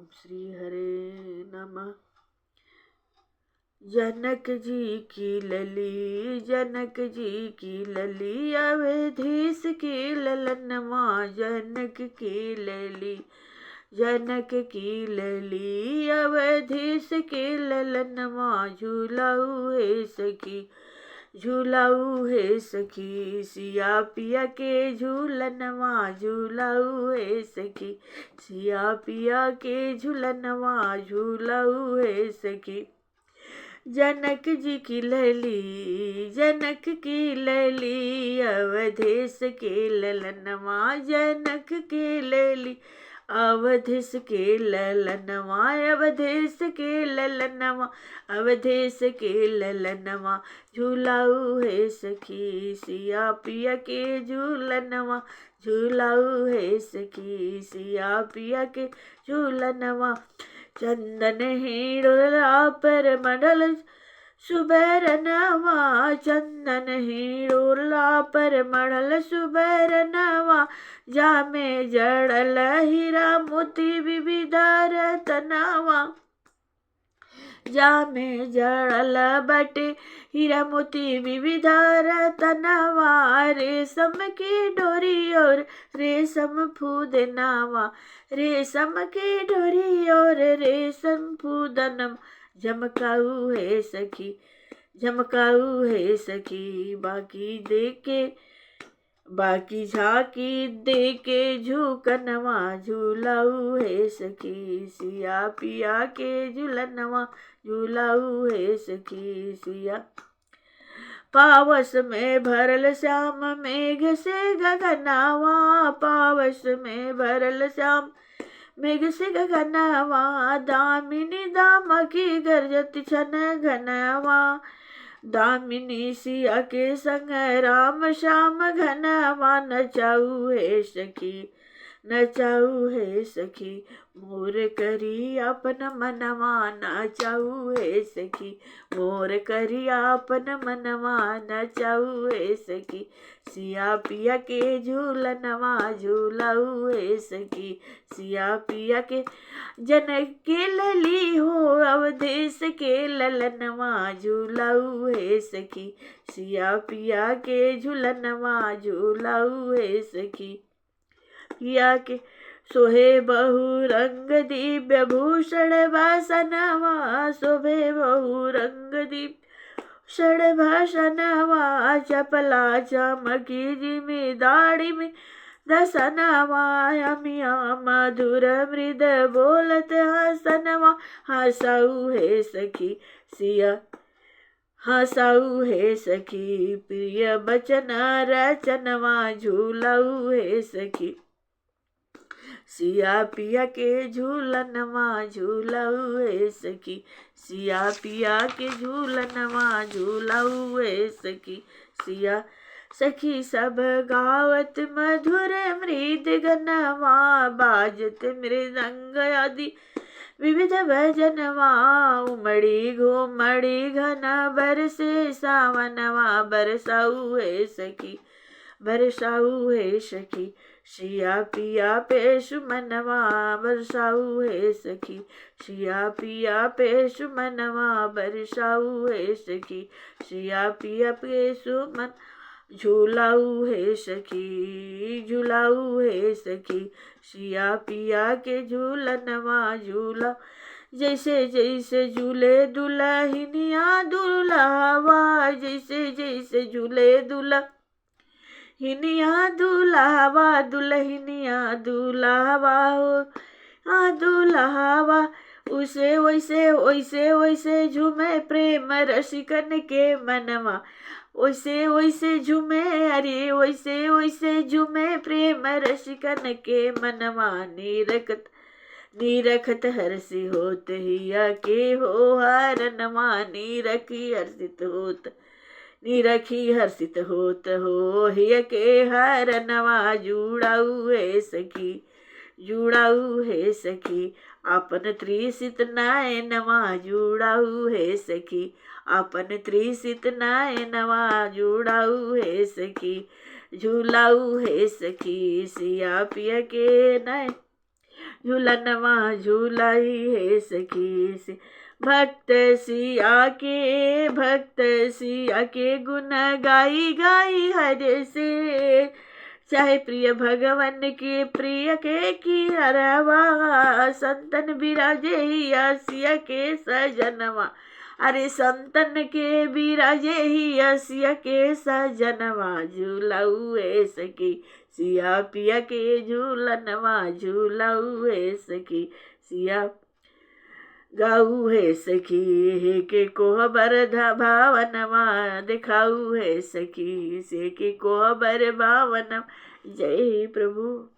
श्री हरे नमः। जनक जी की लली, जनक जी की लली, अवधेश की ललनमा। जनक की लली, जनक की लली, अवधेश की ललनमा। झूलाऊ है सखी, झूलाऊ है सखी, सिया पिया के झूलनवा। झूलाऊ है सखी, सिया पिया के झूलनवा। झूलाऊ है सखी। जनक जी की लली, जनक की लली, अवधेश के ललनवा। जनक के लली, अवधेश के ललनवा। अवधेश के ललनवा, अवधेश के ललनवा। झूलाऊ है सखी, सिया पिया के झूलनवा। झूलाऊ है सखी, सिया पिया के झूलनवा। चंदन हीड़ोला पर मंडल सुबरनवा। चंदन हीड़ोला पर मंडल सुबरनवा। जामे जड़ल हीरा मोती विविध रतनवा। जामे जड़ल बटे हीरा मोती विविध रतनवा। रेशम की डोरी और रेशम फूदनावा। रेशम की डोरी और रेशम फूदनम। झमकाऊ है सखी, झमकाऊ है सखी, बाकी देके बाकी झाकी देके झुकनवा। झूलाऊ है सखी, सिया पिया के झूलनवा। झूलाऊ है सखी, सिया। पावस में भरल श्याम मेघ से गगनवा। पावस में भरल श्याम मेघ से गगनवा। दामिनी दामकी गरजत छन घनवा। दामिनी सिया के संग राम श्याम घनवा। नचाऊ है सखी, नचाऊ है सखी, मोर करी अपन मनवा। नचाऊ है सखी, मोर करी अपन मनवा। नचाऊ है सखी, सिया पिया के झूलनवा। झूलाऊ है सखी, सिया पिया के। जनक के लली हो, अवधेश के ललनवा। झूलाऊ है सखी, सिया पिया के झूलनवा। झूलाऊ है सखी, पिया के। सोहे बहु रंग दिव्य भूषण भाषणवा। शोभे बहु रंग दिव्य भाषणवा। चपला चमकी जिमी दाढ़ी में दसनवा। अमिया मधुर मृद बोलत हसनवा। हसाऊ है सखी, सिया हसाऊ है सखी, प्रिय बचन रचनवा। झूलाऊ है सखी, सिया पिया के झूलनवा। झूलाऊ है सखी, सिया पिया के झूलनवा। झूलाऊ है सखी, सिया। सखी सब गावत मधुर मृद गनवा। बाजत मृदंग आदि विविध भजनवा। उमड़ी घुमड़ी घन बरसे सावनवा। बरसाऊ है सखी, बरसाऊ है सखी, सिया पिया पे सुमनवा। बरसाऊ है सखी, सिया पिया पे सुमनवा। बरसाऊ है सखी, सिया पिया पे सुमन। झूलाऊ है सखी, झूलाऊ है सखी, सिया पिया के झूलनवा। झूला जैसे जैसे झूले दुल्हनिया दुल्हावा। जैसे जैसे झूले दुल्हनिया दुल्हावा। दुल्हनिया दुल्हावा हो दुल्हावा। उसे वैसे वैसे वैसे झूमे प्रेम रसिकन के मनवा। वैसे वैसे झूमे, अरे वैसे वैसे झूमे प्रेम रसिकन के मनवा। निरखत निरखत हर्षि होत हिया के हो हरनवा। निरखी हर्षित होत, निरखी हर्षित होत हो हिय के हरनवा। जुड़ाऊ है सखी, जुड़ाऊ है सखी, आपन त्रिसित नयनवा। जुड़ाऊ है सखी, आपन त्रिसित नयनवा। जुड़ाऊ है सखी, झूलाऊ है सखी, सिया पिया के नयन। झूलनवा झूलाई है सखी से। भक्त सिया के गुण गाई गाई हर से। चाहे प्रिय भगवन के प्रिय के की अरवा, संतन बिराजे ही सिया के सजनवा। अरे संतन के बिराजे ही सिया के सजनवा। झूलाऊ है सखी सिया पिया के झूलनवा। झूलाऊ है सखी सिया गाऊ है सखी हे के कोहबर भावनवा। दिखाऊ है सखी से के कोहबर भावनवा। जय प्रभु।